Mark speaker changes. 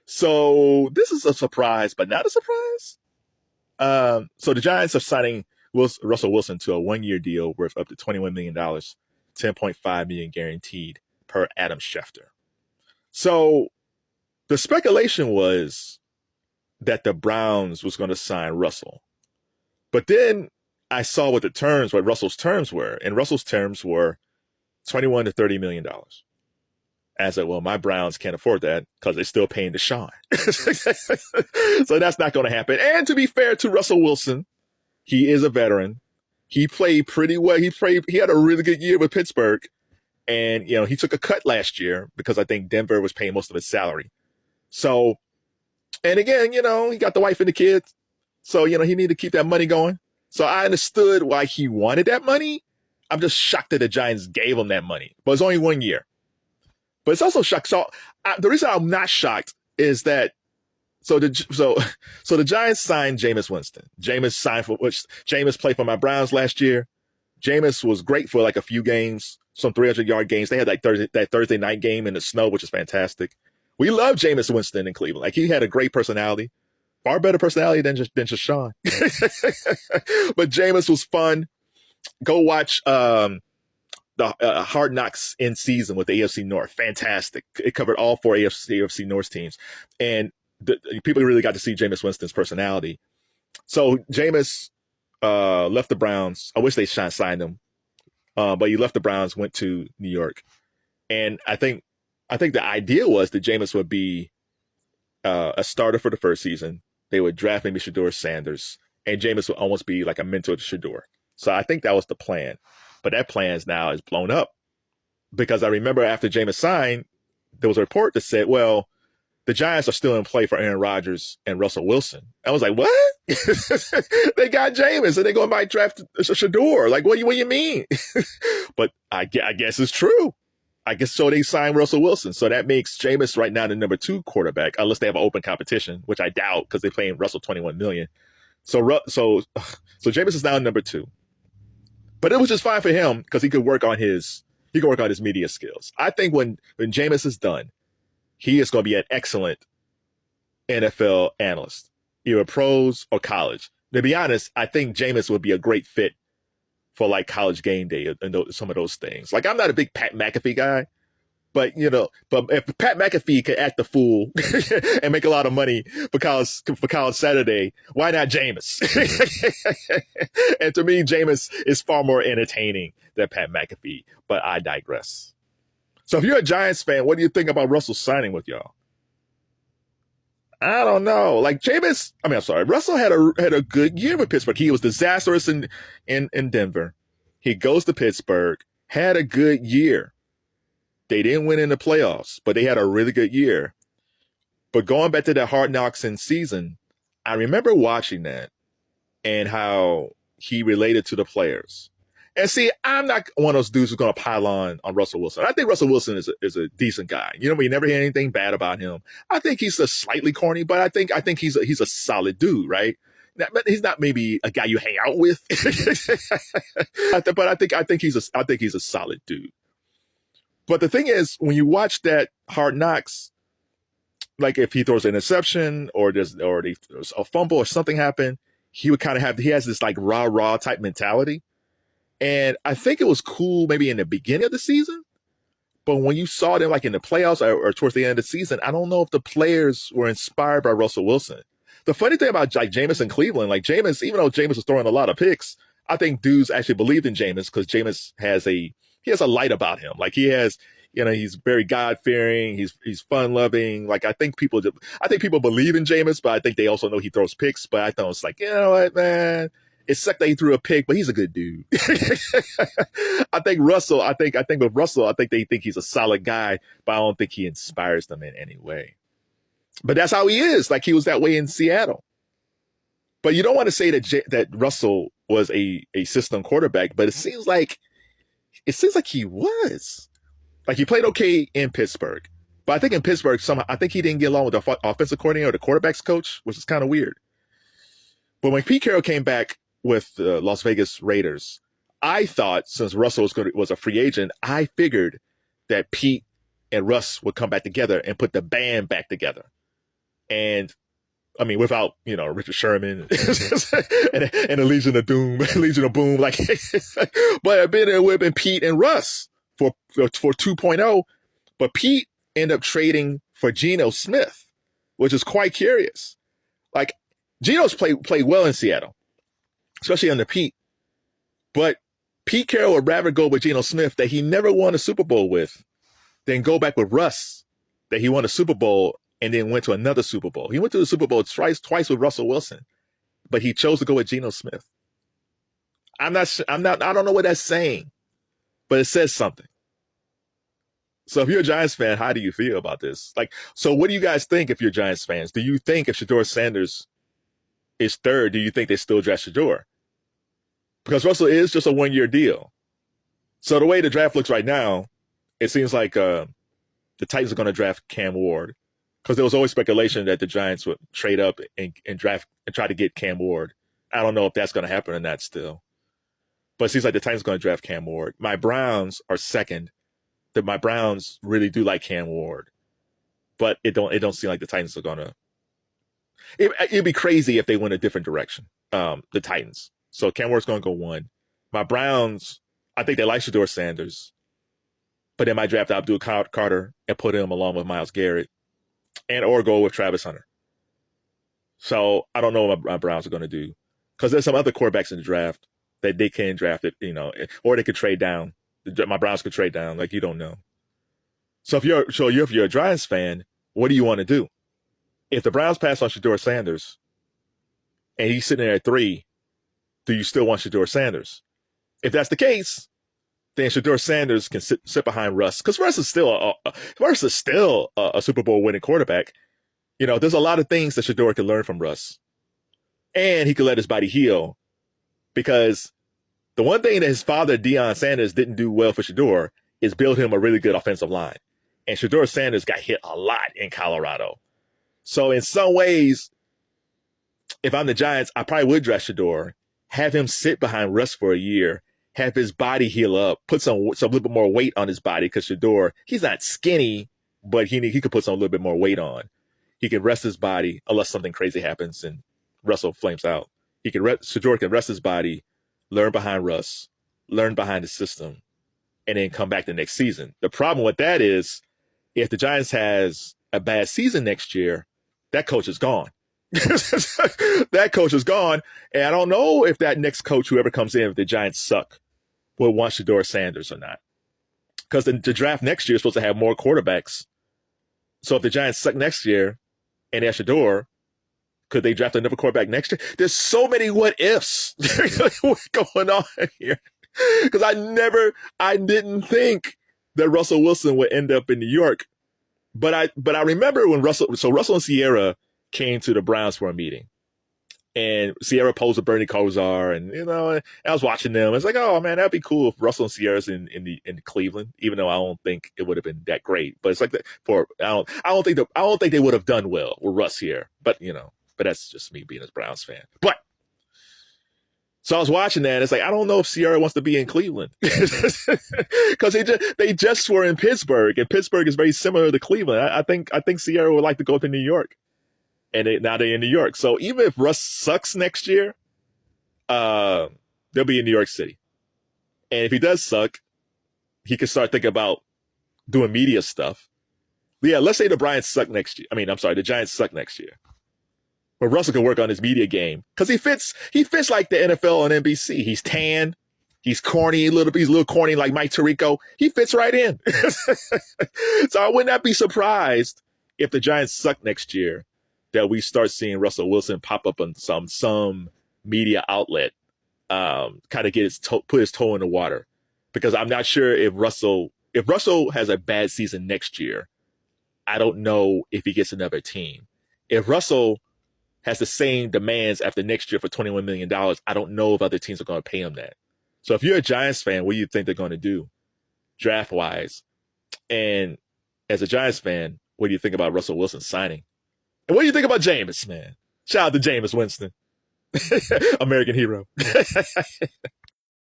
Speaker 1: So this is a surprise, but not a surprise. So the Giants are signing Russell Wilson to a 1-year deal worth up to $21 million, 10.5 million guaranteed per Adam Schefter. So the speculation was that the Browns was going to sign Russell, but then I saw what Russell's terms were, and Russell's terms were 21 to $30 million. And I said, well, my Browns can't afford that because they're still paying Deshaun. So that's not going to happen. And to be fair to Russell Wilson, he is a veteran. He played pretty well. He had a really good year with Pittsburgh. And, he took a cut last year because I think Denver was paying most of his salary. So, and again, he got the wife and the kids. So, he needed to keep that money going. So I understood why he wanted that money. I'm just shocked that the Giants gave him that money. But it's only 1 year. But it's also shocked. So the reason I'm not shocked is that so the Giants signed Jameis Winston. Jameis played for my Browns last year. Jameis was great for like a few games, some 300-yard games. They had like that Thursday night game in the snow, which is fantastic. We love Jameis Winston in Cleveland. Like he had a great personality, far better personality than just Sean. But Jameis was fun. Go watch the Hard Knocks in season with the AFC North. Fantastic. It covered all four AFC North teams. And people really got to see Jameis Winston's personality. So Jameis left the Browns. I wish they signed him. But he left the Browns, went to New York. And I think the idea was that Jameis would be a starter for the first season. They would draft maybe Shedeur Sanders. And Jameis would almost be like a mentor to Shedeur. So I think that was the plan. But that plan is blown up. Because I remember after Jameis signed, there was a report that said, well, the Giants are still in play for Aaron Rodgers and Russell Wilson. I was like, what? They got Jameis and they're going to might draft Shedeur. Like, what do you mean? But I guess it's true. I guess so they signed Russell Wilson. So that makes Jameis right now the number 2 quarterback, unless they have an open competition, which I doubt because they're paying Russell $21 million. So Jameis is now number 2. But it was just fine for him because he could work on his media skills. I think when Jameis is done, he is going to be an excellent NFL analyst, either pros or college. To be honest, I think Jameis would be a great fit for like College Game Day and some of those things. Like I'm not a big Pat McAfee guy, but if Pat McAfee can act the fool and make a lot of money for College Saturday, why not Jameis? And to me, Jameis is far more entertaining than Pat McAfee, but I digress. So if you're a Giants fan, what do you think about Russell signing with y'all? I don't know. Like Russell had a good year with Pittsburgh. He was disastrous in Denver. He goes to Pittsburgh, had a good year. They didn't win in the playoffs, but they had a really good year. But going back to that Hard Knocks in season, I remember watching that and how he related to the players. And see, I'm not one of those dudes who's going to pile on Russell Wilson. I think Russell Wilson is a decent guy. We never hear anything bad about him. I think he's a slightly corny, but I think he's a solid dude, right? He's not maybe a guy you hang out with, but I think he's a solid dude. But the thing is, when you watch that Hard Knocks, like if he throws an interception or there's a fumble or something happen, he has this like rah type mentality. And I think it was cool maybe in the beginning of the season, but when you saw them like in the playoffs or towards the end of the season, I don't know if the players were inspired by Russell Wilson. The funny thing about like Jameis in Cleveland, like Jameis, even though Jameis was throwing a lot of picks, I think dudes actually believed in Jameis because Jameis has a light about him. Like he has, he's very God-fearing. He's fun-loving. Like I think people believe in Jameis, but I think they also know he throws picks. But I thought it's like, you know what, man. It sucked that he threw a pick, but he's a good dude. I think with Russell, I think they think he's a solid guy, but I don't think he inspires them in any way. But that's how he is. Like he was that way in Seattle. But you don't want to say that Russell was a system quarterback, but it seems like he was. Like he played okay in Pittsburgh, but I think in Pittsburgh I think he didn't get along with the offensive coordinator or the quarterback's coach, which is kind of weird. But when Pete Carroll came back with the Las Vegas Raiders, I thought since Russell was a free agent, I figured that Pete and Russ would come back together and put the band back together. And I mean, without, Richard Sherman and a Legion of Doom, Legion of Boom, but it would have been Pete and Russ for 2.0. But Pete ended up trading for Geno Smith, which is quite curious. Like, Geno's played well in Seattle, especially under Pete. But Pete Carroll would rather go with Geno Smith that he never won a Super Bowl with than go back with Russ that he won a Super Bowl and then went to another Super Bowl. He went to the Super Bowl twice with Russell Wilson, but he chose to go with Geno Smith. I don't know what that's saying, but it says something. So if you're a Giants fan, how do you feel about this? So what do you guys think if you're Giants fans? Do you think if Shedeur Sanders is third, do you think they still draft Shedeur? Because Russell is just a 1-year deal. So the way the draft looks right now, it seems like the Titans are going to draft Cam Ward. Because there was always speculation that the Giants would trade up and draft and try to get Cam Ward. I don't know if that's going to happen or not still. But it seems like the Titans are going to draft Cam Ward. My Browns are second. My Browns really do like Cam Ward. But it don't seem like the Titans are going to. It'd be crazy if they went a different direction, the Titans. So Cam Ward's going to go 1. My Browns, I think they like Shedeur Sanders. But they might draft Abdul Carter and put him along with Myles Garrett. Or go with Travis Hunter. So I don't know what my Browns are going to do. Because there's some other quarterbacks in the draft that they can draft it, or they could trade down. My Browns could trade down, you don't know. So if you're a Giants fan, what do you want to do? If the Browns pass on Shedeur Sanders and he's sitting there at 3, do you still want Shedeur Sanders? If that's the case, then Shedeur Sanders can sit behind Russ, because Russ is still a Super Bowl winning quarterback. There's a lot of things that Shedeur can learn from Russ, and he can let his body heal. Because the one thing that his father Deion Sanders didn't do well for Shedeur is build him a really good offensive line, and Shedeur Sanders got hit a lot in Colorado. So in some ways, if I'm the Giants, I probably would draft Shedeur, have him sit behind Russ for a year. Have his body heal up, put some little bit more weight on his body, because Shedeur, he's not skinny, but he could put some little bit more weight on. He can rest his body unless something crazy happens and Russell flames out. Shedeur can rest his body, learn behind Russ, learn behind the system, and then come back the next season. The problem with that is, if the Giants has a bad season next year, that coach is gone. That coach is gone, and I don't know if that next coach, whoever comes in, if the Giants suck, will want Shedeur Sanders or not. Because the draft next year is supposed to have more quarterbacks. So if the Giants suck next year and they have Shedeur, could they draft another quarterback next year? There's so many what ifs what's going on here. Because I didn't think that Russell Wilson would end up in New York. But I remember when Russell and Sierra came to the Browns for a meeting. And Sierra posed with Bernie Kosar, and I was watching them. It's like, oh man, that'd be cool if Russell and Sierra's in Cleveland. Even though I don't think it would have been that great, but it's like that I don't think they would have done well with Russ here. But but that's just me being a Browns fan. But so I was watching that. And it's like, I don't know if Sierra wants to be in Cleveland, because they just were in Pittsburgh, and Pittsburgh is very similar to Cleveland. I think Sierra would like to go to New York. And now they're in New York. So even if Russ sucks next year, they'll be in New York City. And if he does suck, he can start thinking about doing media stuff. But yeah, let's say the Giants suck next year. The Giants suck next year. But Russell can work on his media game, because he fits like the NFL on NBC. He's tan. He's corny, he's a little corny like Mike Tirico. He fits right in. So I would not be surprised if the Giants suck next year, that we start seeing Russell Wilson pop up on some media outlet, kind of put his toe in the water. Because I'm not sure if Russell has a bad season next year, I don't know if he gets another team. If Russell has the same demands after next year for $21 million, I don't know if other teams are going to pay him that. So if you're a Giants fan, what do you think they're going to do draft-wise? And as a Giants fan, what do you think about Russell Wilson signing? And what do you think about Jameis, man? Shout out to Jameis Winston. American hero.